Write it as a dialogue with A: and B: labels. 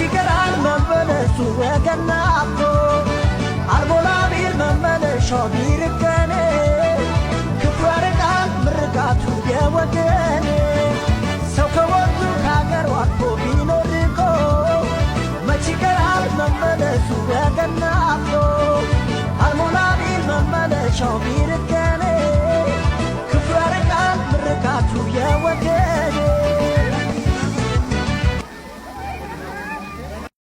A: መችገራል መመለሱ ወገናቶ አልቦላቢል መመለሻው ቢርከኔ ክፉ ያርቃል ምርቃቱ የወገኔ ሰው ከወጡ ከአገር ዋጥቶ ቢኖርኮ መችገራል መመለሱ ወገናቶ አልሞላቢል መመለሻው ቢርከኔ ክፉ ያርቃል ምርቃቱ የወገኔ